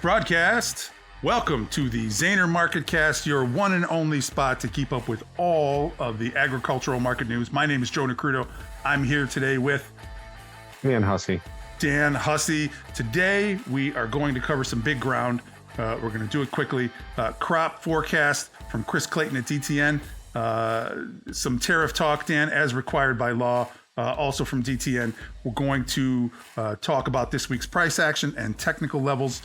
Broadcast. Welcome to the Zaner Marketcast, your one and only spot to keep up with all of the agricultural market news. My name is Joe Nikruto. I'm here today with Dan Hussey. Today, we are going to cover some big ground. We're going to do it quickly. Crop forecast from Chris Clayton at DTN. Some tariff talk, Dan, as required by law. Also from DTN, we're going to talk about this week's price action and technical levels.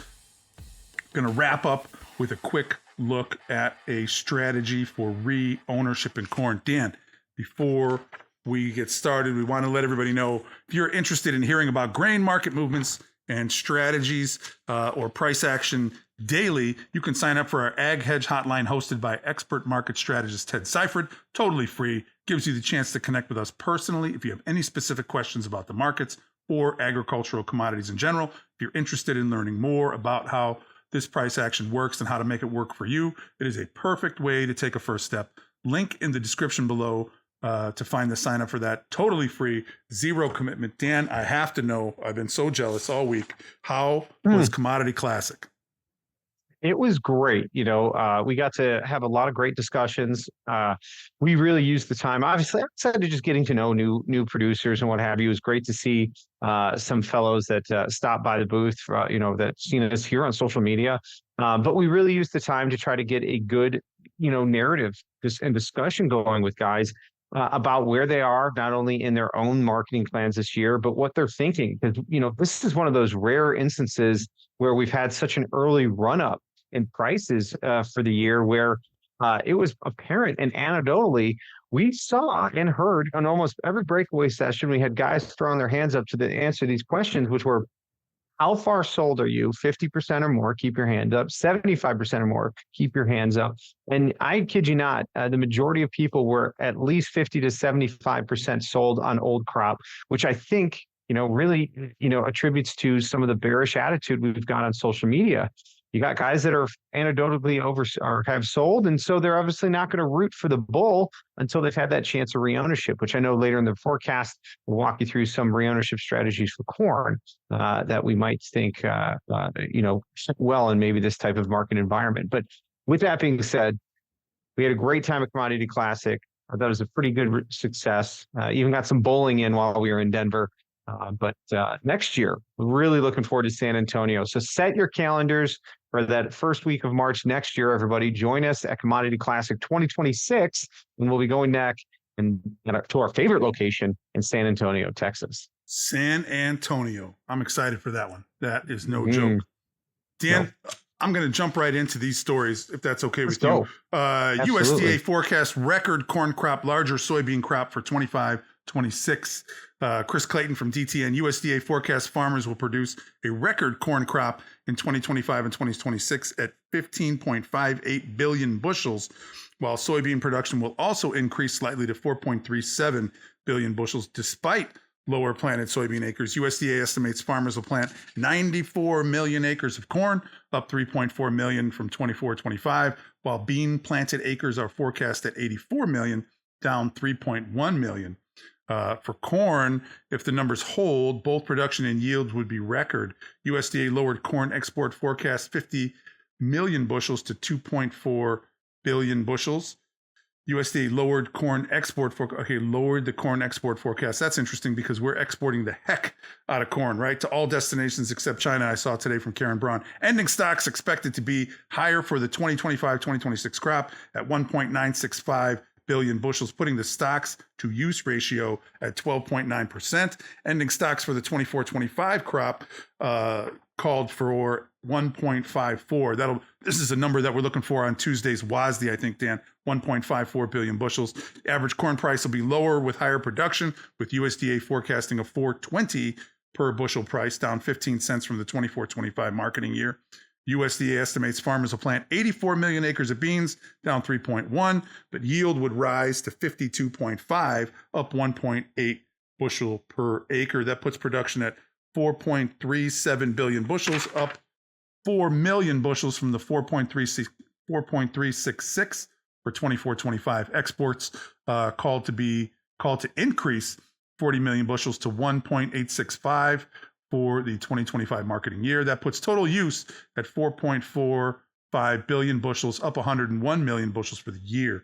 Going to wrap up with a quick look at a strategy for re-ownership in corn. Dan, before we get started, we want to let everybody know if you're interested in hearing about grain market movements and strategies or price action daily, you can sign up for our Ag Hedge Hotline hosted by expert market strategist Ted Seifert. Totally free. Gives you the chance to connect with us personally if you have any specific questions about the markets or agricultural commodities in general. If you're interested in learning more about how this price action works and how to make it work for you, it is a perfect way to take a first step. Link in the description below to find the sign up for that. Totally free, zero commitment. Dan, I have to know, I've been so jealous all week. How was Commodity Classic? It was great. We got to have a lot of great discussions. We really used the time, obviously, outside of just getting to know new producers and what have you. It was great to see some fellows that stopped by the booth, that seen us here on social media. But we really used the time to try to get a good, narrative and discussion going with guys about where they are, not only in their own marketing plans this year, but what they're thinking. Because, this is one of those rare instances where we've had such an early run up in prices for the year where it was apparent, and anecdotally, we saw and heard on almost every breakaway session, we had guys throwing their hands up to answer these questions, which were, how far sold are you? 50% or more, keep your hand up. 75% or more, keep your hands up. And I kid you not, the majority of people were at least 50 to 75% sold on old crop, which I think, really, attributes to some of the bearish attitude we've got on social media. You got guys that are anecdotally or have sold, and so they're obviously not going to root for the bull until they've had that chance of reownership, which I know later in the forecast we'll walk you through some reownership strategies for corn that we might think well in maybe this type of market environment. But with that being said, we had a great time at Commodity Classic. I thought it was a pretty good success. Even got some bowling in while we were in Denver. But next year, really looking forward to San Antonio. So set your calendars for that first week of March next year, everybody. Join us at Commodity Classic 2026, and we'll be going back to our favorite location in San Antonio, Texas. San Antonio. I'm excited for that one. That is no joke. Dan, I'm going to jump right into these stories, if that's okay with you. USDA forecast record corn crop, larger soybean crop for 25-26. Chris Clayton from DTN. USDA forecast farmers will produce a record corn crop in 2025 and 2026 at 15.58 billion bushels, while soybean production will also increase slightly to 4.37 billion bushels despite lower planted soybean acres. USDA estimates farmers will plant 94 million acres of corn, up 3.4 million from 24-25, while bean planted acres are forecast at 84 million, down 3.1 million. For corn, if the numbers hold, both production and yields would be record. USDA lowered corn export forecast 50 million bushels to 2.4 billion bushels. USDA lowered corn export lowered the corn export forecast. That's interesting because we're exporting the heck out of corn, right? To all destinations except China, I saw today from Karen Braun. Ending stocks expected to be higher for the 2025-2026 crop at 1.965 billion bushels, putting the stocks to use ratio at 12.9%. Ending stocks for the 24-25 crop called for 1.54. This is a number that we're looking for on Tuesday's WASDE, I think, Dan. 1.54 billion bushels. The average corn price will be lower with higher production, with USDA forecasting a $4.20 per bushel price, down 15 cents from the 24-25 marketing year. USDA estimates farmers will plant 84 million acres of beans, down 3.1, but yield would rise to 52.5, up 1.8 bushel per acre. That puts production at 4.37 billion bushels, up 4 million bushels from the 4.366 for 24-25. Exports called to be called to increase 40 million bushels to 1.865 for the 2025 marketing year. That puts total use at 4.45 billion bushels, up 101 million bushels for the year.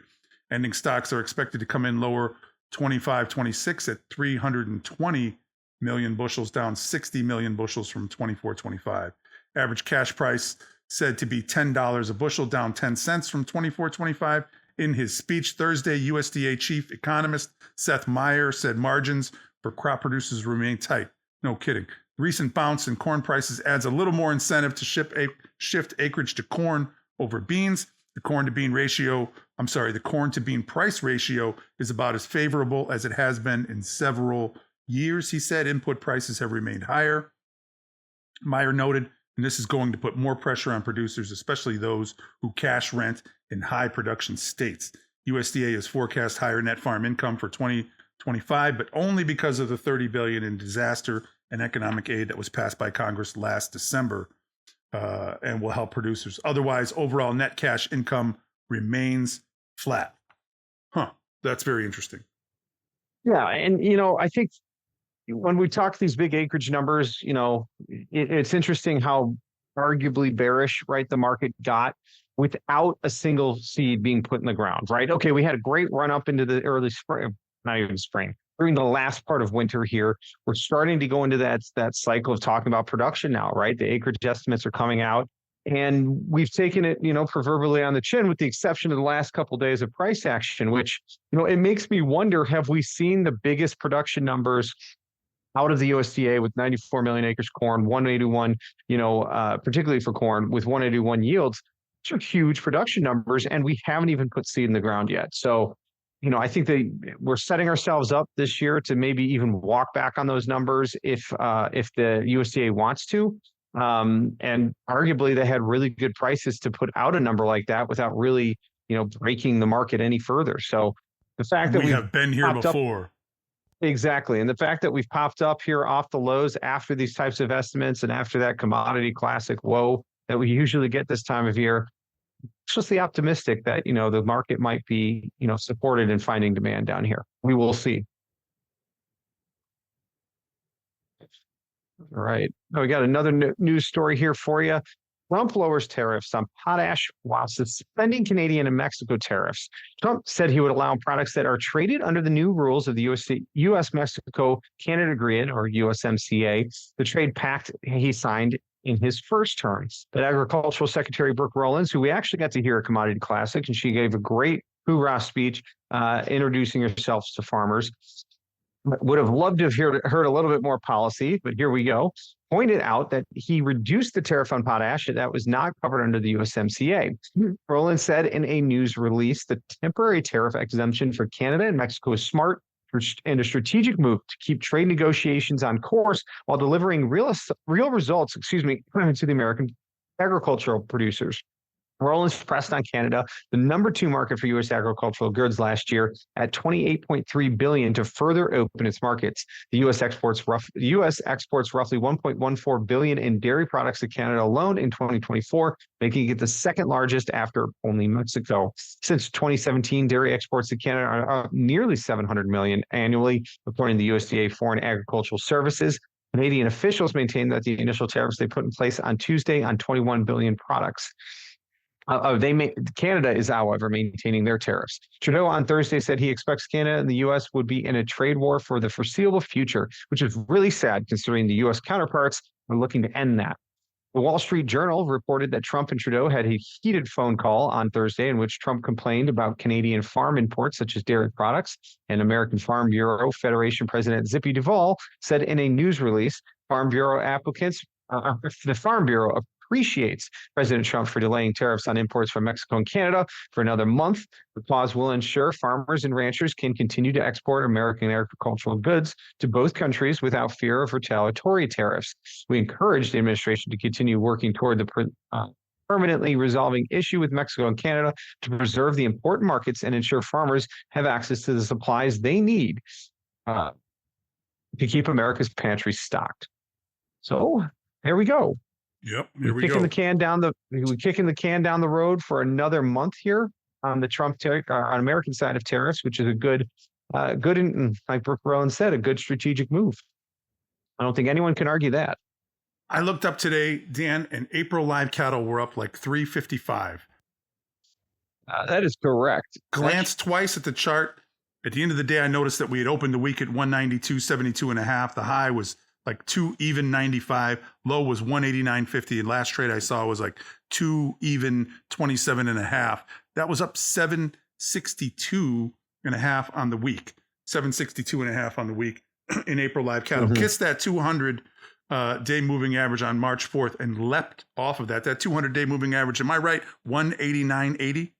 Ending stocks are expected to come in lower 25-26 at 320 million bushels, down 60 million bushels from 24-25. Average cash price said to be $10 a bushel, down 10 cents from 24-25. In his speech Thursday, USDA chief economist Seth Meyer said margins for crop producers remain tight. No kidding. Recent bounce in corn prices adds a little more incentive to shift acreage to corn over beans. The corn to bean price ratio is about as favorable as it has been in several years. He said input prices have remained higher. Meyer noted, and this is going to put more pressure on producers, especially those who cash rent in high production states. USDA has forecast higher net farm income for 2025, but only because of the $30 billion in disaster and economic aid that was passed by Congress last December, and will help producers. Otherwise, overall net cash income remains flat. That's very interesting. Yeah, and I think when we talk these big acreage numbers, it's interesting how arguably bearish, right, the market got without a single seed being put in the ground, right? Okay, we had a great run up into the early spring, not even spring, during the last part of winter here. We're starting to go into that cycle of talking about production now, right? The acreage estimates are coming out, and we've taken it, proverbially on the chin, with the exception of the last couple of days of price action, which, it makes me wonder, have we seen the biggest production numbers out of the USDA with 94 million acres corn, 181, particularly for corn, with 181 yields? These are huge production numbers, and we haven't even put seed in the ground yet. So, I think we're setting ourselves up this year to maybe even walk back on those numbers if the USDA wants to. And arguably they had really good prices to put out a number like that without really, breaking the market any further. So the fact that we have been here before. Exactly. And the fact that we've popped up here off the lows after these types of estimates and after that commodity classic woe that we usually get this time of year, it's just the optimistic that, the market might be, supported in finding demand down here. We will see. All right. Now we got another news story here for you. Trump lowers tariffs on potash while suspending Canadian and Mexico tariffs. Trump said he would allow products that are traded under the new rules of the US-Mexico-Canada Agreement, or USMCA, the trade pact he signed in his first term. But Agricultural Secretary Brooke Rollins, who we actually got to hear at Commodity Classic, and she gave a great hoorah speech introducing herself to farmers, would have loved to have heard a little bit more policy, but here we go, pointed out that he reduced the tariff on potash that was not covered under the USMCA. Roland said in a news release, the temporary tariff exemption for Canada and Mexico is smart and a strategic move to keep trade negotiations on course while delivering real results, to the American agricultural producers. Rollins pressed on Canada, the number 2 market for U.S. agricultural goods last year, at $28.3 billion to further open its markets. The U.S. exports roughly $1.14 billion in dairy products to Canada alone in 2024, making it the second largest after only Mexico. Since 2017, dairy exports to Canada are up nearly $700 million annually, according to the USDA Foreign Agricultural Services. Canadian officials maintain that the initial tariffs they put in place on Tuesday on 21 billion products. Canada is, however, maintaining their tariffs. Trudeau on Thursday said he expects Canada and the U.S. would be in a trade war for the foreseeable future, which is really sad considering the U.S. counterparts are looking to end that. The Wall Street Journal reported that Trump and Trudeau had a heated phone call on Thursday in which Trump complained about Canadian farm imports such as dairy products, and American Farm Bureau Federation President Zippy Duvall said in a news release, the Farm Bureau appreciates President Trump for delaying tariffs on imports from Mexico and Canada for another month. The pause will ensure farmers and ranchers can continue to export American agricultural goods to both countries without fear of retaliatory tariffs. We encourage the administration to continue working toward the permanently resolving issue with Mexico and Canada to preserve the important markets and ensure farmers have access to the supplies they need to keep America's pantry stocked. So there we go. Yep, we're kicking the can down the road for another month here on the Trump on American side of tariffs, which is a good good, and like Brooke Rowan said, a good strategic move. I don't think anyone can argue that. I looked up today, Dan, and April live cattle were up like 355. That is correct. Glanced twice at the chart. At the end of the day, I noticed that we had opened the week at 192.72 and a half. The high was like 2 even 95. Low was 189.50. And last trade I saw was like 2 even 27 and a half. That was up 762 and a half on the week. 762 and a half on the week in April live cattle. Kissed that 200 day moving average on March 4th and leapt off of that. That 200 day moving average, am I right? 189.80.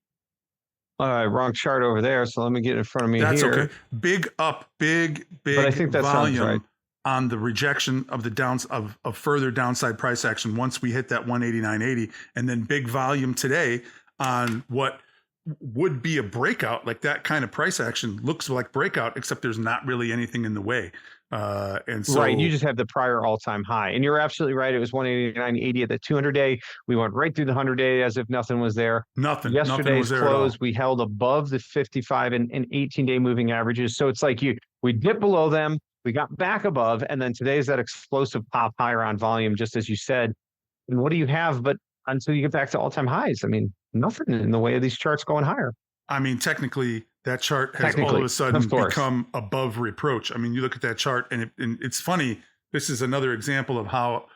Wrong chart over there. So let me get in front of me. That's here. Okay. Big up, big But I think that volume sounds right. on the rejection of the of further downside price action once we hit that 189.80, and then big volume today on what would be a breakout. Like that kind of price action looks like breakout, except there's not really anything in the way. And so, right, you just have the prior all-time high, and you're absolutely right. It was 189.80 at the 200-day. We went right through the 100-day as if nothing was there. Yesterday's close, we held above the 55 and 18-day moving averages. So it's like we dipped below them, we got back above, and then today's that explosive pop higher on volume, just as you said. And what do you have? But until you get back to all-time highs, I mean, nothing in the way of these charts going higher. I mean, technically, that chart has all of a sudden become above reproach. I mean, you look at that chart, and it's funny. This is another example of how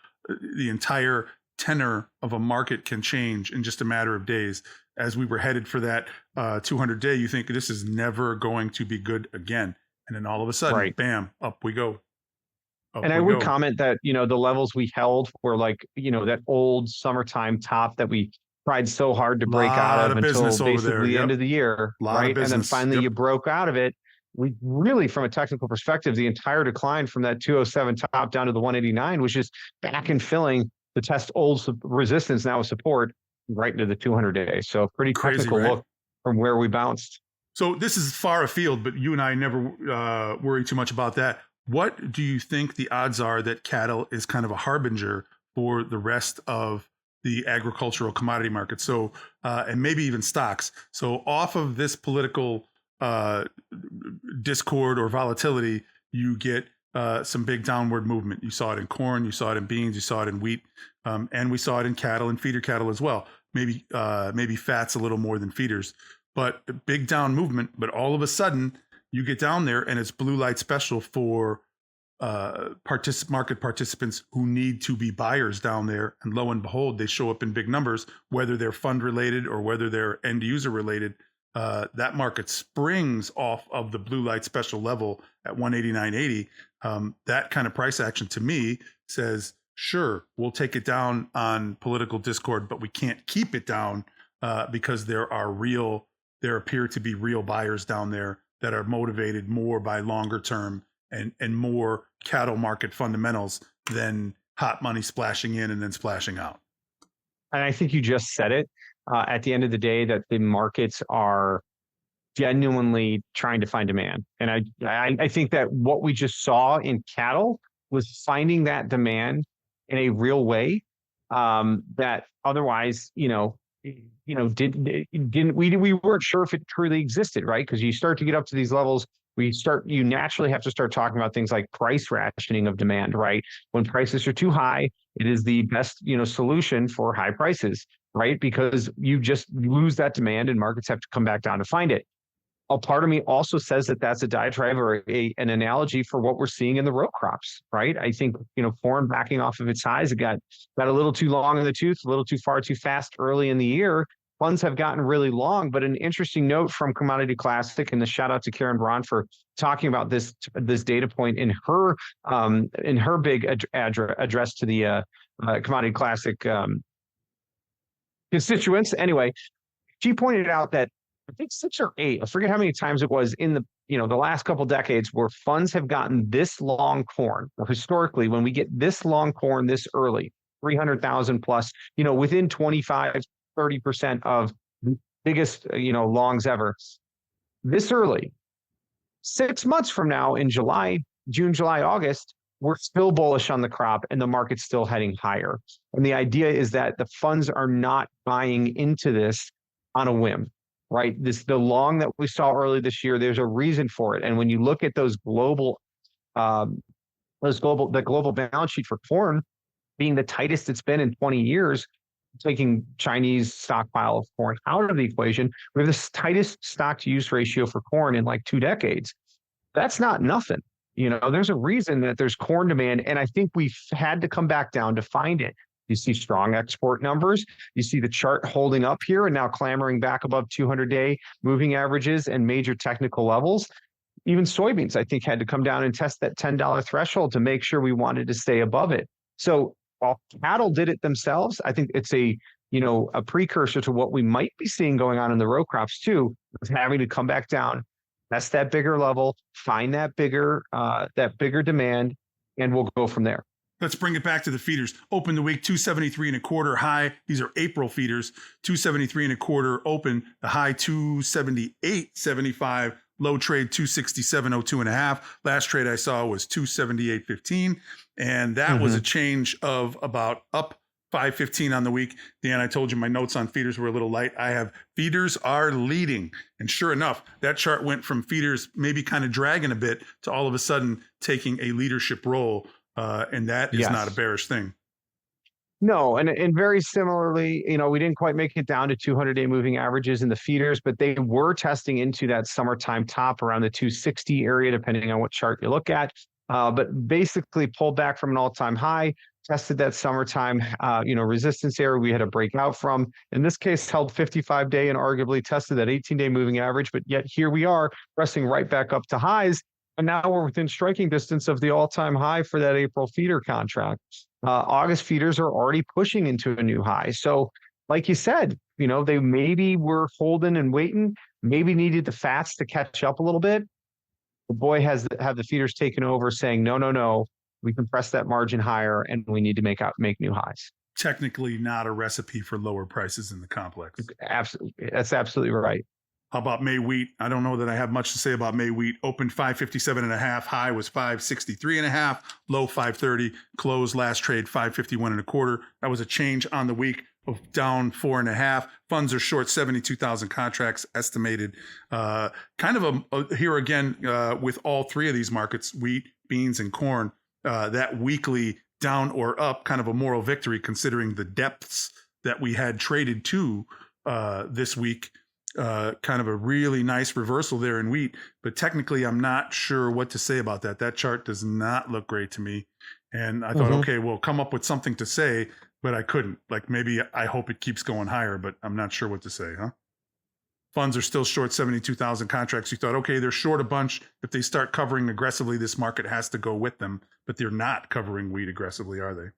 the entire tenor of a market can change in just a matter of days. As we were headed for that 200-day, you think this is never going to be good again. And then all of a sudden, bam, up we go. And I would comment that, the levels we held were like, that old summertime top that we tried so hard to break out of until basically the end of the year, right? And then finally you broke out of it. We really, from a technical perspective, the entire decline from that 207 top down to the 189 was just back and filling the test old resistance now with support right into the 200-day. So pretty technical look from where we bounced. So this is far afield, but you and I never worry too much about that. What do you think the odds are that cattle is kind of a harbinger for the rest of the agricultural commodity market? So, and maybe even stocks. So off of this political discord or volatility, you get some big downward movement. You saw it in corn, you saw it in beans, you saw it in wheat, and we saw it in cattle and feeder cattle as well. Maybe fats a little more than feeders, but a big down movement. But all of a sudden you get down there and it's blue light special for market participants who need to be buyers down there, and lo and behold, they show up in big numbers, whether they're fund related or whether they're end user related. That market springs off of the blue light special level at 189.80. That kind of price action to me says, sure, we'll take it down on political discord, but we can't keep it down because there appear to be real buyers down there that are motivated more by longer term and more cattle market fundamentals than hot money splashing in and then splashing out. And I think you just said it at the end of the day, that the markets are genuinely trying to find demand. And I think that what we just saw in cattle was finding that demand in a real way that otherwise, we weren't sure if it truly existed, right? Because you start to get up to these levels, you naturally have to start talking about things like price rationing of demand, right? When prices are too high, it is the best, solution for high prices, right? Because you just lose that demand and markets have to come back down to find it. A part of me also says that that's a diatribe or an analogy for what we're seeing in the row crops, right? I think, corn backing off of its highs, it got a little too long in the tooth, a little too far too fast early in the year. Funds have gotten really long, but an interesting note from Commodity Classic, and the shout out to Karen Braun for talking about this data point in her big address to the Commodity Classic constituents. Anyway, she pointed out that I think 6 or 8, I forget how many times it was in the last couple decades where funds have gotten this long corn. Historically, when we get this long corn this early, 300,000 plus, within 25-30% of the biggest, longs ever, this early, 6 months from now in June, July, August, we're still bullish on the crop and the market's still heading higher. And the idea is that the funds are not buying into this on a whim. right? The long that we saw early this year, there's a reason for it. And when you look at um, the global balance sheet for corn being the tightest it's been in 20 years, taking Chinese stockpile of corn out of the equation, we have the tightest stock to use ratio for corn in like 2 decades. That's not nothing. There's a reason that there's corn demand, and I think we've had to come back down to find it. You see strong export numbers. You see the chart holding up here and now clamoring back above 200-day moving averages and major technical levels. Even soybeans, I think, had to come down and test that $10 threshold to make sure we wanted to stay above it. So while cattle did it themselves, I think it's a precursor to what we might be seeing going on in the row crops too, with having to come back down, test that bigger level, find that bigger demand, and we'll go from there. Let's bring it back to the feeders. Open the week 273.25 high. These are April feeders. 273.25 open. The high 278.75. Low trade 267.02.5. Last trade I saw was 278.15, and that was a change of about up 5.15 on the week. Dan, I told you my notes on feeders were a little light. I have feeders are leading, and sure enough, that chart went from feeders maybe kind of dragging a bit to all of a sudden taking a leadership role, and that is not a bearish thing. No, and very similarly, we didn't quite make it down to 200-day moving averages in the feeders, but they were testing into that summertime top around the 260 area, depending on what chart you look at. But basically pulled back from an all-time high, tested that summertime, resistance area we had to break out from. In this case, held 55-day and arguably tested that 18-day moving average. But yet here we are pressing right back up to highs. And now we're within striking distance of the all-time high for that April feeder contract. August feeders are already pushing into a new high. So like you said, they maybe were holding and waiting, maybe needed the fats to catch up a little bit. The boy have the feeders taken over saying, no, we can press that margin higher and we need to make new highs. Technically not a recipe for lower prices in the complex. Absolutely. That's absolutely right. How about May wheat? I don't know that I have much to say about May wheat. Opened 557.5, high was 563.5, low 530, closed last trade 551.25. That was a change on the week of down 4.5. Funds are short 72,000 contracts estimated. Kind of here again with all three of these markets, wheat, beans, and corn. That weekly down or up, kind of a moral victory considering the depths that we had traded to this week. Kind of a really nice reversal there in wheat, but technically I'm not sure what to say about that. That chart does not look great to me. And I thought, okay, well, come up with something to say, but I couldn't. Like maybe I hope it keeps going higher, but I'm not sure what to say, huh? Funds are still short 72,000 contracts. You thought, okay, they're short a bunch. If they start covering aggressively, this market has to go with them, but they're not covering wheat aggressively, are they?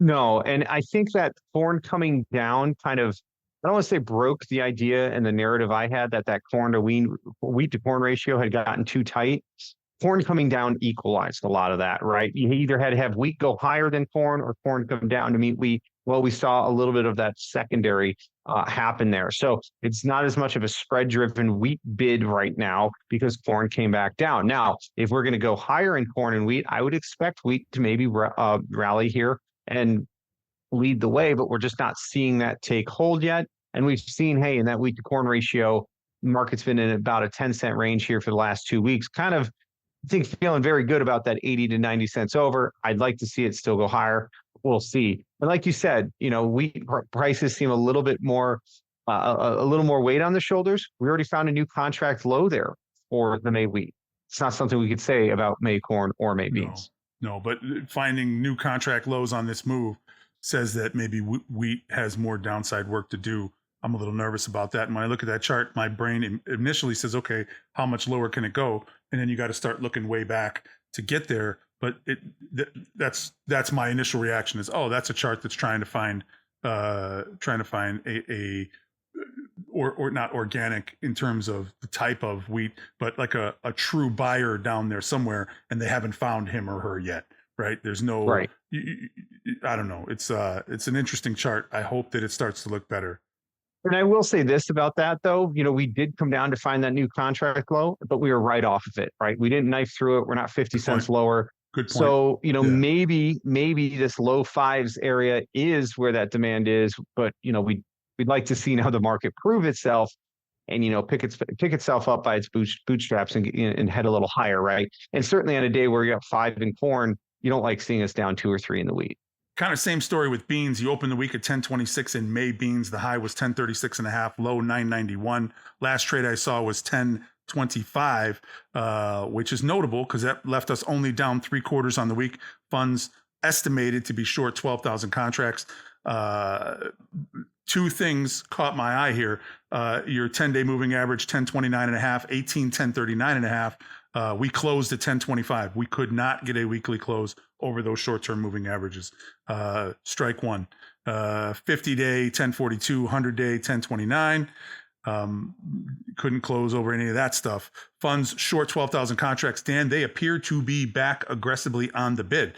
No, and I think that corn coming down kind of, I don't want to say broke the idea and the narrative I had that wheat to corn ratio had gotten too tight. Corn coming down equalized a lot of that, right? You either had to have wheat go higher than corn or corn come down to meet wheat. Well, we saw a little bit of that secondary happen there. So it's not as much of a spread-driven wheat bid right now because corn came back down. Now, if we're going to go higher in corn and wheat, I would expect wheat to maybe rally here and lead the way, but we're just not seeing that take hold yet. And we've seen, hey, in that wheat to corn ratio, market's been in about a 10-cent range here for the last 2 weeks. Kind of, I think, feeling very good about that 80 to 90 cents over. I'd like to see it still go higher. We'll see. And like you said, wheat prices seem a little bit more, a little more weight on the shoulders. We already found a new contract low there for the May wheat. It's not something we could say about May corn or May beans. No, but finding new contract lows on this move says that maybe wheat has more downside work to do. I'm a little nervous about that. And when I look at that chart, my brain initially says, okay, how much lower can it go? And then you got to start looking way back to get there. But that's my initial reaction is, oh, that's a chart that's trying to find or not organic in terms of the type of wheat, but like a true buyer down there somewhere, and they haven't found him or her yet. Right. There's no, right. I don't know. It's an interesting chart. I hope that it starts to look better. And I will say this about that, though. We did come down to find that new contract low, but we were right off of it, right? We didn't knife through it. We're not 50 cents lower. Good point. So, maybe this low fives area is where that demand is, but, we'd like to see now the market prove itself and pick itself up by its bootstraps and head a little higher, right? And certainly on a day where you're up 5 in corn, you don't like seeing us down 2 or 3 in the wheat. Kind of same story with beans. You opened the week at 1026 in May beans. The high was 1036 and a half, low 991. Last trade I saw was 1025, which is notable because that left us only down 3/4 on the week. Funds estimated to be short 12,000 contracts. Two things caught my eye here. Your 10-day moving average, 1029 and a half, 18, 1039 and a half. We closed at 1025. We could not get a weekly close over those short-term moving averages. Strike one. 50-day, 1042, 100-day, 1029. Couldn't close over any of that stuff. Funds short 12,000 contracts. Dan, they appear to be back aggressively on the bid.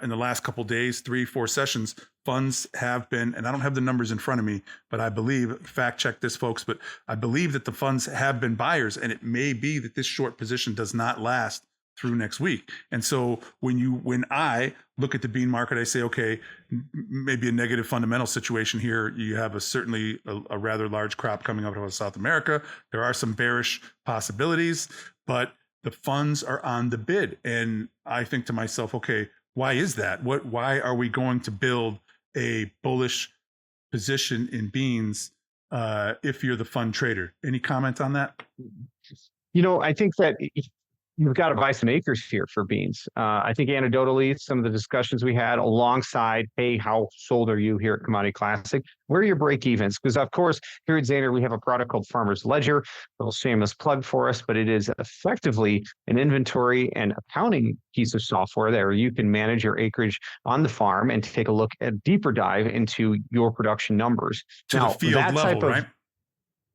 In the last couple of days, 3-4 sessions, funds have been, and I don't have the numbers in front of me, but I believe, fact check this, folks, but I believe that the funds have been buyers, and it may be that this short position does not last through next week. And so when I look at the bean market, I say, okay, maybe a negative fundamental situation here. You have certainly a rather large crop coming out of South America. There are some bearish possibilities, but the funds are on the bid. And I think to myself, okay, why is that? Why are we going to build a bullish position in beans if you're the fund trader? Any comment on that? I think that you've got to buy some acres here for beans. I think anecdotally, some of the discussions we had alongside, hey, how sold are you here at Commodity Classic? Where are your break evens? Because of course, here at Zaner, we have a product called Farmer's Ledger, a little shameless plug for us, but it is effectively an inventory and accounting piece of software there you can manage your acreage on the farm and take a look at a deeper dive into your production numbers. To the field level, right?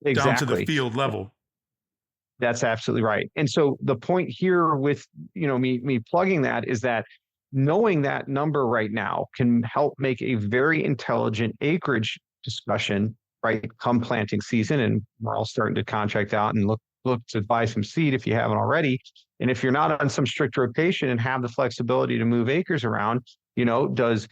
Exactly. Down to the field level. That's absolutely right. And so the point here with, me plugging that is that knowing that number right now can help make a very intelligent acreage discussion, right? Come planting season. And we're all starting to contract out and look to buy some seed if you haven't already. And if you're not on some strict rotation and have the flexibility to move acres around, does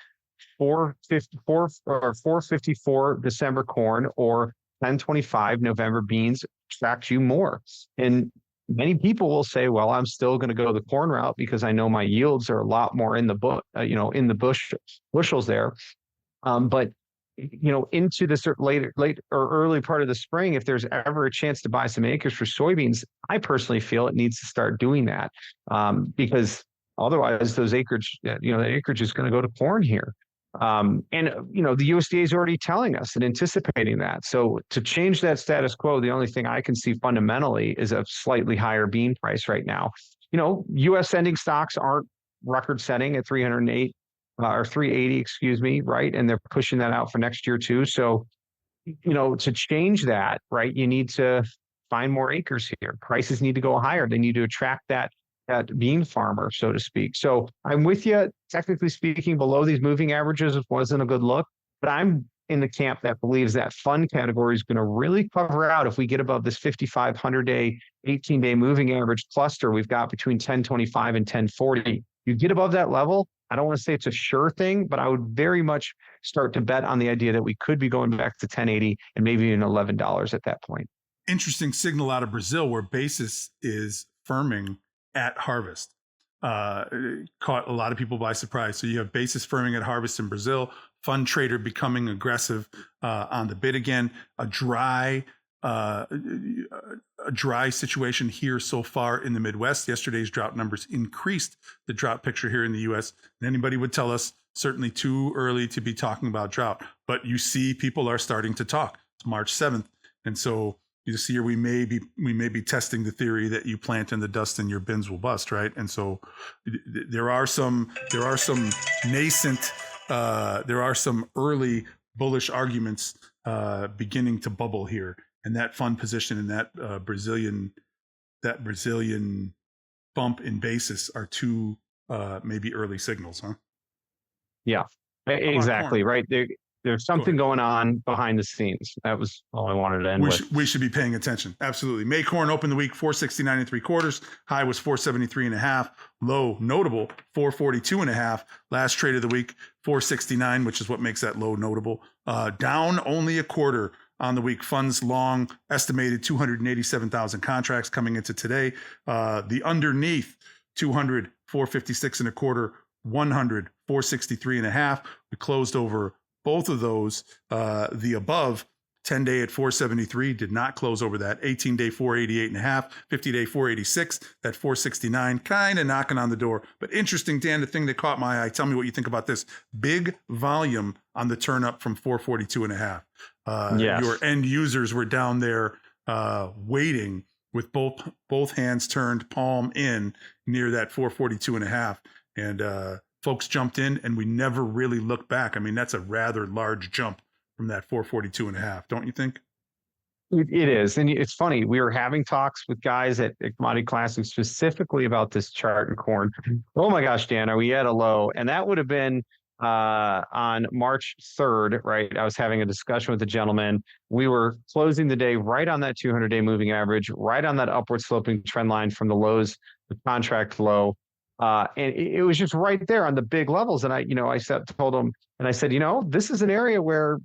454 or 454 December corn or 1025 November beans attract you more? And many people will say, well, I'm still going to go the corn route because I know my yields are a lot more in the bushels there. But into the late or early part of the spring, if there's ever a chance to buy some acres for soybeans, I personally feel it needs to start doing that because otherwise those acreage, that acreage is going to go to corn here. And the USDA is already telling us and anticipating that. So to change that status quo, the only thing I can see fundamentally is a slightly higher bean price right now. U.S. ending stocks aren't record setting at 308 or 380, excuse me, right? And they're pushing that out for next year too. So, to change that, right, you need to find more acres here. Prices need to go higher. They need to attract that bean farmer, so to speak. So I'm with you. Technically speaking, below these moving averages wasn't a good look, but I'm in the camp that believes that fund category is going to really cover out if we get above this 5,500-day, 18-day moving average cluster we've got between 1025 and 1040. You get above that level, I don't want to say it's a sure thing, but I would very much start to bet on the idea that we could be going back to 1080 and maybe even $11 at that point. Interesting signal out of Brazil where basis is firming at harvest. Caught a lot of people by surprise. So you have basis firming at harvest in Brazil, fund trader becoming aggressive on the bid again, a dry situation here so far in the Midwest. Yesterday's drought numbers increased the drought picture here in the US. And anybody would tell us certainly too early to be talking about drought, but you see people are starting to talk. It's March 7th. And so this year we may be testing the theory that you plant in the dust and your bins will bust, right? And so there are some nascent, there are some early bullish arguments beginning to bubble here, and that fund position and that Brazilian bump in basis are two maybe early signals, huh? Yeah, exactly right. There's something going on behind the scenes. That was all I wanted to end with. We should be paying attention. Absolutely. May corn opened the week 469 3/4. High was 473 and a half. Low notable 442 and a half. Last trade of the week 469, which is what makes that low notable. Down only a quarter on the week. Funds long estimated 287,000 contracts coming into today. The underneath 200, 456 and a quarter, 100, 463 and a half. We closed over both of those. The above 10-day at 473 did not close over that. 18-day 488 and a half, 50-day 486, that 469 kind of knocking on the door. But interesting, Dan, the thing that caught my eye, tell me what you think about this. Big volume on the turn up from 442 and a half. Yes. Your end users were down there waiting with both hands turned palm in near that 442 and a half. And folks jumped in and we never really looked back. I mean, that's a rather large jump from that 442 and a half, don't you think? It is. And it's funny. We were having talks with guys at Commodity Classic specifically about this chart in corn. Oh my gosh, Dan, are we at a low? And that would have been on March 3rd, right? I was having a discussion with a gentleman. We were closing the day right on that 200-day moving average, right on that upward sloping trend line from the lows, the contract low. And it was just right there on the big levels. And I told him, and I said, this is an area where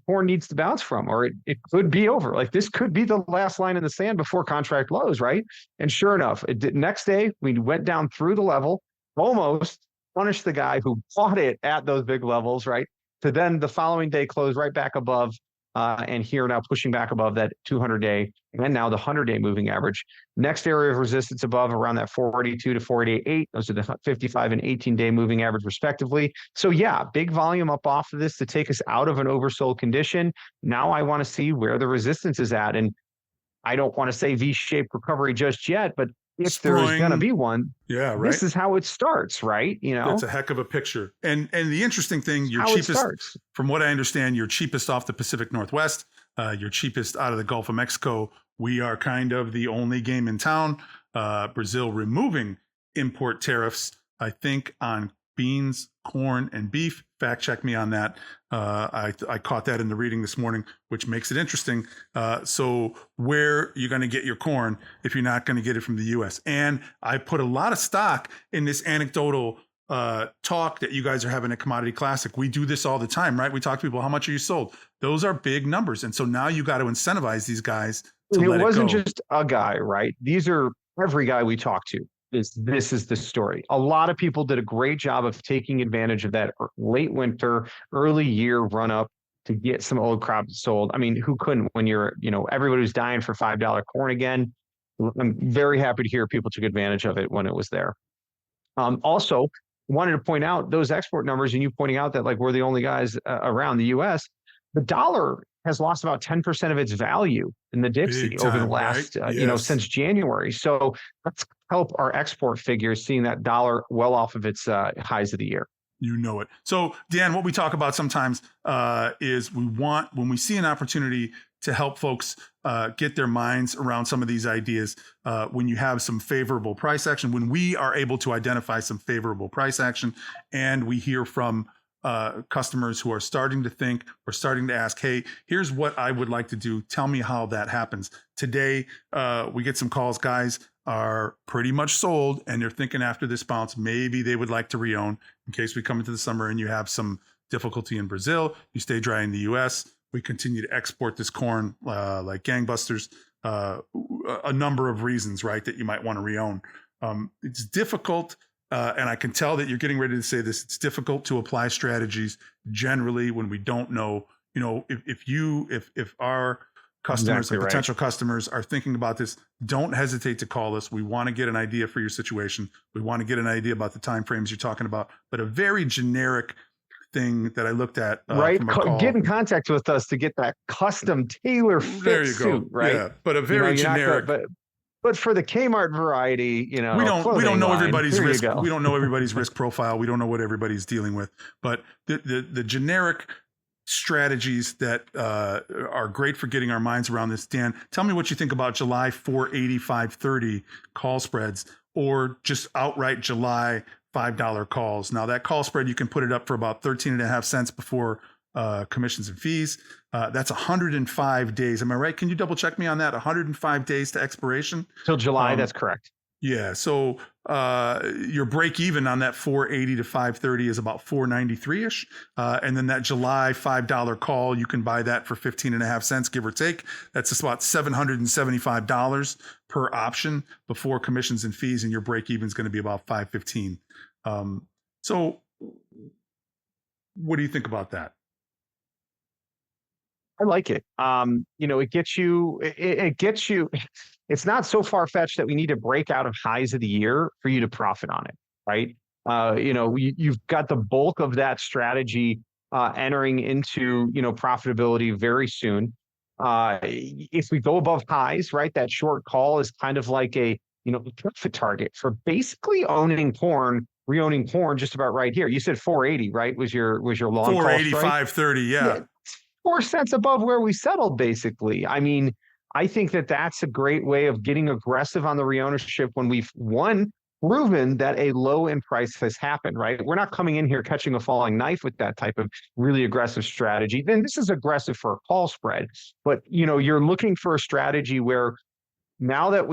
corn needs to bounce from, or it could be over. Like this could be the last line in the sand before contract lows, right? And sure enough, next day we went down through the level, almost punished the guy who bought it at those big levels, right? To then the following day close right back above, and here now pushing back above that 200-day and now the 100-day moving average. Next area of resistance above around that 482 to 488. Those are the 55 and 18-day moving average respectively. So yeah, big volume up off of this to take us out of an oversold condition. Now I want to see where the resistance is at. And I don't want to say V-shaped recovery just yet, but if there's going to be one, yeah, right. This is how it starts, right? That's a heck of a picture. And the interesting thing, you're cheapest, from what I understand, you're cheapest off the Pacific Northwest. You're cheapest out of the Gulf of Mexico. We are kind of the only game in town. Brazil removing import tariffs, I think, on beans, corn, and beef. Fact check me on that. I caught that in the reading this morning, which makes it interesting. So where are you going to get your corn if you're not going to get it from the U.S.? And I put a lot of stock in this anecdotal talk that you guys are having at Commodity Classic. We do this all the time, right? We talk to people, how much are you sold? Those are big numbers. And so now you got to incentivize these guys to let it go. It wasn't just a guy, right? These are every guy we talk to. This is the story. A lot of people did a great job of taking advantage of that late winter, early year run up to get some old crops sold. I mean, who couldn't when everybody was dying for $5 corn again? I'm very happy to hear people took advantage of it when it was there. Also, wanted to point out those export numbers, and you pointing out that like we're the only guys around the U.S. The dollar has lost about 10% of its value in the Dixie over the last, right? Since January. So let's help our export figures, seeing that dollar well off of its highs of the year. You know it. So, Dan, what we talk about sometimes is when we see an opportunity to help folks get their minds around some of these ideas, when you have some favorable price action, when we are able to identify some favorable price action, and we hear from customers who are starting to think or starting to ask, hey, here's what I would like to do. Tell me how that happens. Today, we get some calls. Guys are pretty much sold and they're thinking after this bounce, maybe they would like to reown in case we come into the summer and you have some difficulty in Brazil. You stay dry in the U.S. We continue to export this corn like gangbusters. A number of reasons, right, that you might want to reown. It's difficult. And I can tell that you're getting ready to say this. It's difficult to apply strategies generally when we don't know, if our customers and potential customers are thinking about this, don't hesitate to call us. We want to get an idea for your situation. We want to get an idea about the timeframes you're talking about, but a very generic thing that I looked at. Right. Get in contact with us to get that custom tailor fit suit, right? Yeah. But a very generic, but for the Kmart variety, we don't know everybody's risk. We don't know everybody's risk profile. We don't know what everybody's dealing with. But the generic strategies that are great for getting our minds around this. Dan, tell me what you think about July 485.30 call spreads, or just outright July $5 calls. Now that call spread, you can put it up for about 13.5 cents before commissions and fees. That's 105 days. Am I right? Can you double check me on that? 105 days to expiration. Till July. That's correct. Yeah. So your break even on that 480 to 530 is about 493 ish. And then that July $5 call, you can buy that for 15.5 cents, give or take. That's about $775 per option before commissions and fees. And your break even is going to be about 515. So what do you think about that? I like it. It gets you, it gets you, it's not so far fetched that we need to break out of highs of the year for you to profit on it, right? You've got the bulk of that strategy entering into, profitability very soon. If we go above highs, right, that short call is kind of like a, profit target for basically reowning corn just about right here. You said 480, right? Was your long call 480, strike? 530. Yeah. 4 cents above where we settled, basically. I mean, I think that that's a great way of getting aggressive on the reownership when we've proven that a low in price has happened, right? We're not coming in here catching a falling knife with that type of really aggressive strategy. Then this is aggressive for a call spread, but you're looking for a strategy where now that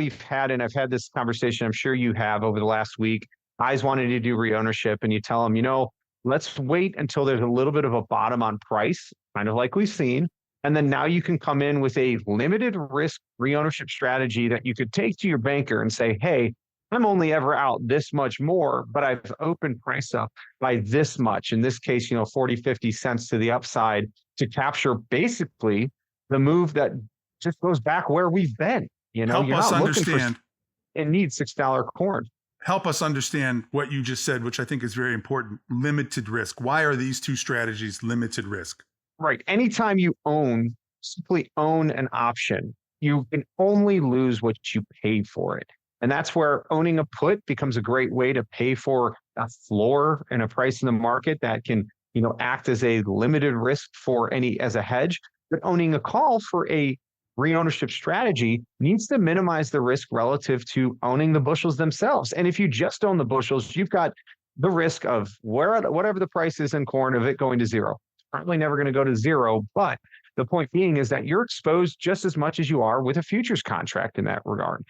and I've had this conversation, I'm sure you have over the last week, guys wanting to do reownership, and you tell them, let's wait until there's a little bit of a bottom on price, kind of like we've seen. And then now you can come in with a limited risk reownership strategy that you could take to your banker and say, hey, I'm only ever out this much more, but I've opened price up by this much. In this case, 40, 50 cents to the upside to capture basically the move that just goes back where we've been. Help You're us not understand. looking for and need $6 corn. Help us understand what you just said, which I think is very important. Limited risk. Why are these two strategies limited risk? Right. Anytime you simply own an option, you can only lose what you paid for it. And that's where owning a put becomes a great way to pay for a floor and a price in the market that can, act as a limited risk as a hedge. But owning a call for a reownership strategy needs to minimize the risk relative to owning the bushels themselves. And if you just own the bushels, you've got the risk of whatever the price is in corn of it going to zero. It's probably never going to go to zero, but the point being is that you're exposed just as much as you are with a futures contract in that regard.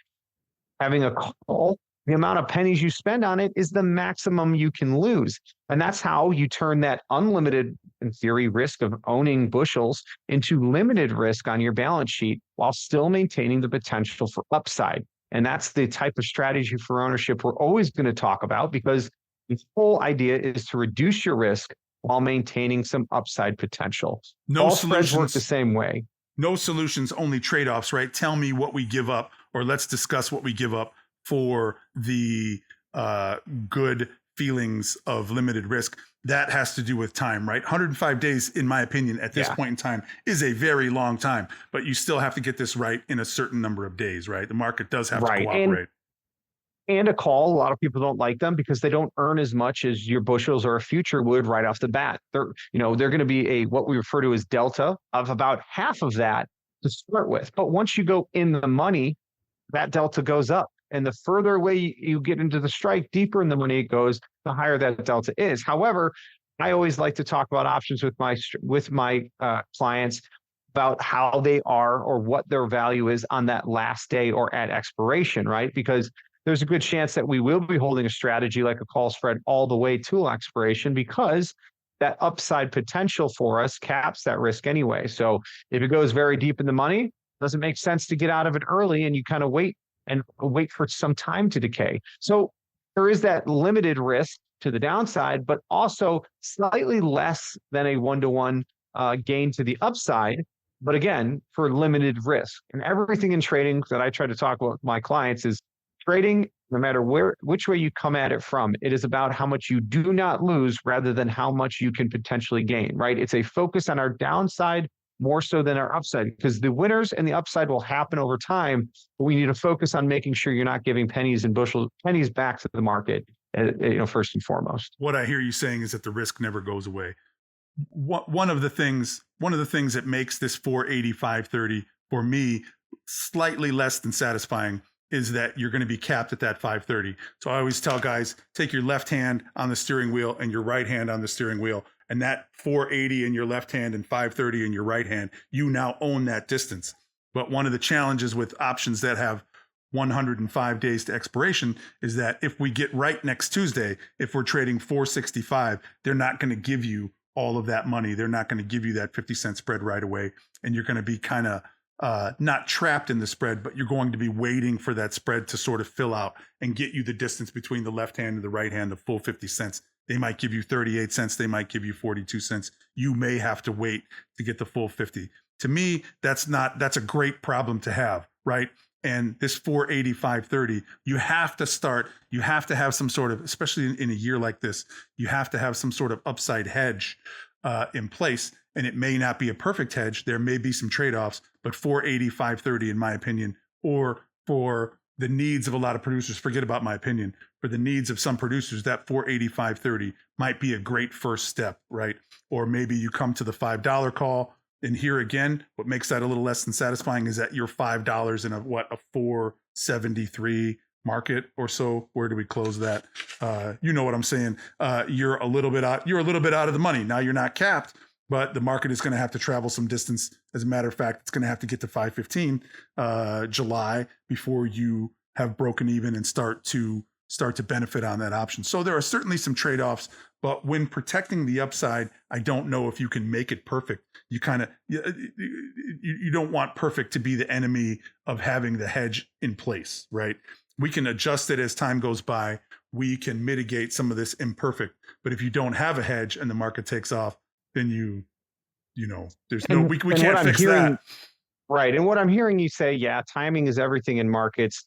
Having a call, the amount of pennies you spend on it is the maximum you can lose. And that's how you turn that unlimited, in theory, risk of owning bushels into limited risk on your balance sheet while still maintaining the potential for upside. And that's the type of strategy for ownership we're always going to talk about, because the whole idea is to reduce your risk while maintaining some upside potential. All spreads work the same way. No solutions, only trade-offs, right? Tell me what we give up, or let's discuss what we give up for the good feelings of limited risk. That has to do with time, right? 105 days, in my opinion, at this point in time is a very long time, but you still have to get this right in a certain number of days, right? The market does have to cooperate. And a call, a lot of people don't like them because they don't earn as much as your bushels or a future would right off the bat. They're going to be what we refer to as delta of about half of that to start with. But once you go in the money, that delta goes up. And the further away you get into the strike, deeper in the money it goes, the higher that delta is. However, I always like to talk about options with my clients about how they are or what their value is on that last day or at expiration, right? Because there's a good chance that we will be holding a strategy like a call spread all the way to expiration, because that upside potential for us caps that risk anyway. So if it goes very deep in the money, it doesn't make sense to get out of it early, and you kind of wait for some time to decay. So there is that limited risk to the downside, but also slightly less than a one-to-one gain to the upside. But again, for limited risk. And everything in trading that I try to talk about with my clients is trading, no matter which way you come at it from, it is about how much you do not lose rather than how much you can potentially gain, right? It's a focus on our downside more so than our upside, because the winners and the upside will happen over time. But we need to focus on making sure you're not giving pennies back to the market, first and foremost. What I hear you saying is that the risk never goes away. One of the things that makes this 485.30 for me slightly less than satisfying is that you're going to be capped at that 530. So I always tell guys, take your left hand on the steering wheel and your right hand on the steering wheel, and that 480 in your left hand and 530 in your right hand, you now own that distance. But one of the challenges with options that have 105 days to expiration is that if we get right next Tuesday, if we're trading 465, they're not going to give you all of that money. They're not going to give you that 50-cent spread right away. And you're going to be kind of not trapped in the spread, but you're going to be waiting for that spread to sort of fill out and get you the distance between the left hand and the right hand, the full 50 cents. They might give you 38 cents. They might give you 42 cents. You may have to wait to get the full 50. To me, that's a great problem to have, right? And this 485.30, you have to have some sort of, especially in a year like this, you have to have some sort of upside hedge in place. And it may not be a perfect hedge. There may be some trade-offs, but 485.30, in my opinion, or for the needs of a lot of producers, forget about my opinion, for the needs of some producers, that 485.30 might be a great first step, right? Or maybe you come to the $5 call. And here again, what makes that a little less than satisfying is that you're $5 in a 473 market or so. Where do we close that? You know what I'm saying? You're a little bit out of the money. Now you're not capped, but the market is going to have to travel some distance. As a matter of fact, it's going to have to get to 515 July before you have broken even and start to benefit on that option. So there are certainly some trade-offs, but when protecting the upside, I don't know if you can make it perfect. You don't want perfect to be the enemy of having the hedge in place, right? We can adjust it as time goes by. We can mitigate some of this imperfect, but if you don't have a hedge and the market takes off, then we can't fix that. Right. And what I'm hearing you say, yeah, timing is everything in markets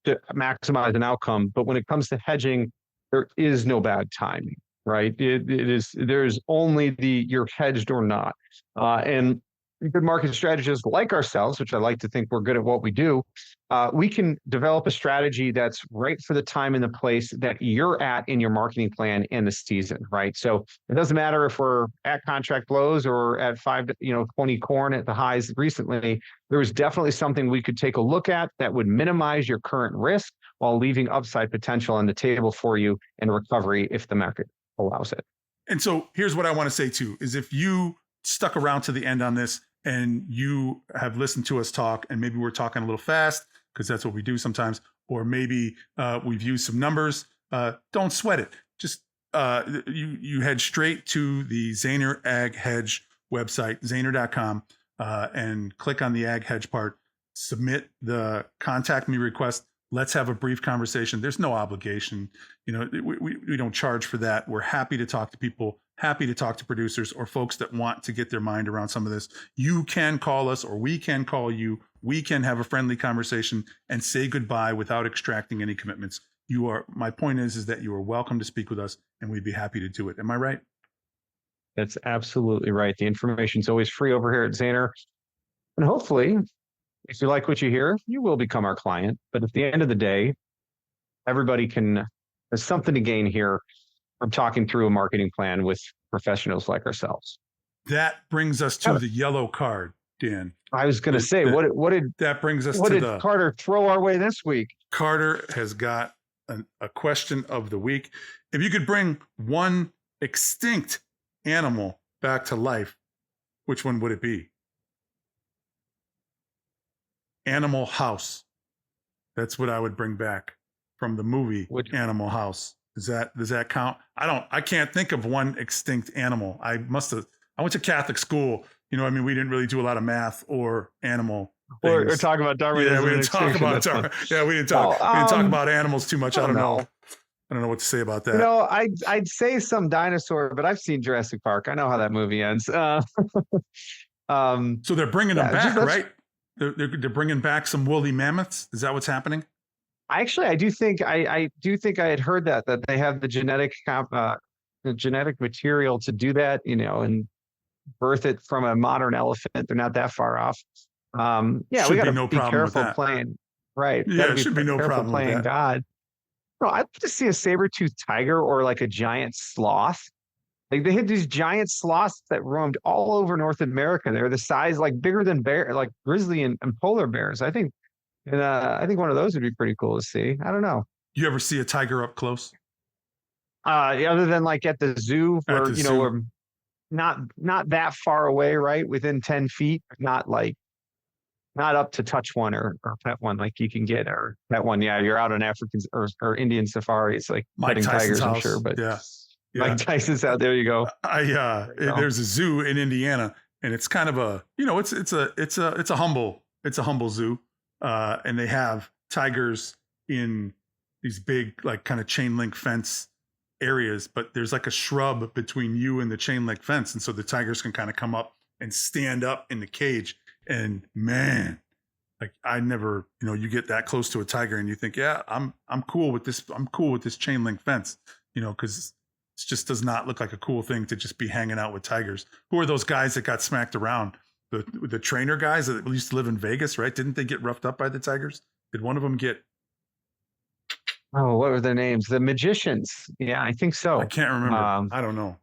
to maximize an outcome. But when it comes to hedging, there is no bad timing, right? There's only you're hedged or not. And good market strategists like ourselves, which I like to think we're good at what we do, we can develop a strategy that's right for the time and the place that you're at in your marketing plan and the season, right? So it doesn't matter if we're at contract lows or at 20 corn at the highs recently. There was definitely something we could take a look at that would minimize your current risk while leaving upside potential on the table for you in recovery if the market allows it. And so here's what I want to say too, is if you stuck around to the end on this and you have listened to us talk, and maybe we're talking a little fast because that's what we do sometimes, or maybe we've used some numbers, don't sweat it. Just you head straight to the Zaner Ag Hedge website, zaner.com, and click on the Ag Hedge part, submit the contact me request. Let's have a brief conversation. There's no obligation. We don't charge for that. We're happy to talk to people, happy to talk to producers or folks that want to get their mind around some of this. You can call us or we can call you. We can have a friendly conversation and say goodbye without extracting any commitments. My point is that you are welcome to speak with us and we'd be happy to do it. Am I right? That's absolutely right. The information's always free over here at Zaner. And hopefully, if you like what you hear, you will become our client. But at the end of the day, everybody there's something to gain here from talking through a marketing plan with professionals like ourselves. That brings us to the yellow card, Dan. I was going to say, what did Carter throw our way this week? Carter has got a question of the week. If you could bring one extinct animal back to life, which one would it be? Animal House. That's what I would bring back from the movie Animal House. Does that count? I can't think of one extinct animal. I went to Catholic school. We didn't really do a lot of math or animal things. Or talk about Darwinism. Yeah, we didn't talk about Darwin. Yeah, we didn't talk about animals too much. I don't know. I don't know what to say about that. I'd say some dinosaur, but I've seen Jurassic Park. I know how that movie ends. So they're bringing them back, right? They're bringing back some woolly mammoths. Is that what's happening? Actually, I do think I had heard that they have the genetic material to do that, and birth it from a modern elephant. They're not that far off. We got to be careful playing. Right. Yeah, it should be no problem playing with that. God. No, I'd love to see a saber-toothed tiger or like a giant sloth. Like they had these giant sloths that roamed all over North America. They're the size bigger than bear, like grizzly and polar bears. I think one of those would be pretty cool to see. I don't know. You ever see a tiger up close? Other than at the zoo, where we're not that far away, right? Within 10 feet, not not up to touch one or pet one like you can get, or pet one. Yeah, you're out on African or Indian safari. It's like petting tigers, I'm sure. But yeah. Mike Tyson's out there. You go. There's a zoo in Indiana, and it's kind of a, it's a humble zoo, and they have tigers in these big, like, kind of chain link fence areas, but there's like a shrub between you and the chain link fence, and so the tigers can kind of come up and stand up in the cage. And man, like, I never, you get that close to a tiger and you think, yeah, I'm cool with this. I'm cool with this chain link fence, because it just does not look like a cool thing to just be hanging out with tigers. Who are those guys that got smacked around? The trainer guys that used to live in Vegas, right? Didn't they get roughed up by the tigers? Did one of them get? Oh, what were their names? The magicians. Yeah, I think so. I can't remember. I don't know.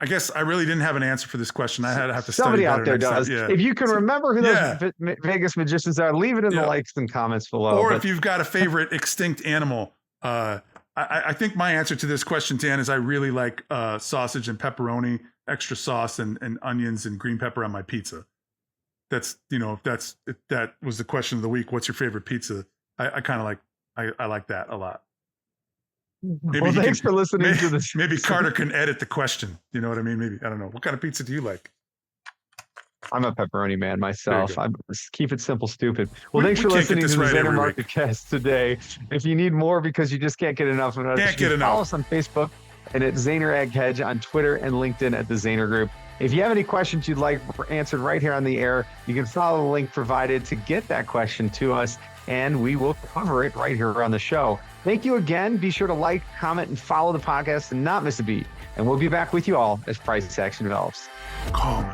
I guess I really didn't have an answer for this question. I have to somebody study out there does. Yeah. If you can remember who those Vegas magicians are, leave it in the likes and comments below. Or if you've got a favorite extinct animal. I think my answer to this question, Dan, is I really like sausage and pepperoni, extra sauce and onions and green pepper on my pizza. That's, if that was the question of the week, what's your favorite pizza? I kind of like, I like that a lot. Maybe thanks for listening to this. Maybe Carter can edit the question. You know what I mean? Maybe, I don't know. What kind of pizza do you like? I'm a pepperoni man myself. I keep it simple, stupid. Well, thanks for listening to the Zaner Marketcast today. If you need more because you just can't get enough of us, follow us on Facebook and at Zaner Ag Hedge, on Twitter and LinkedIn at the Zaner Group. If you have any questions you'd like answered right here on the air, you can follow the link provided to get that question to us, and we will cover it right here on the show. Thank you again. Be sure to like, comment, and follow the podcast and not miss a beat. And we'll be back with you all as price action develops. Call me.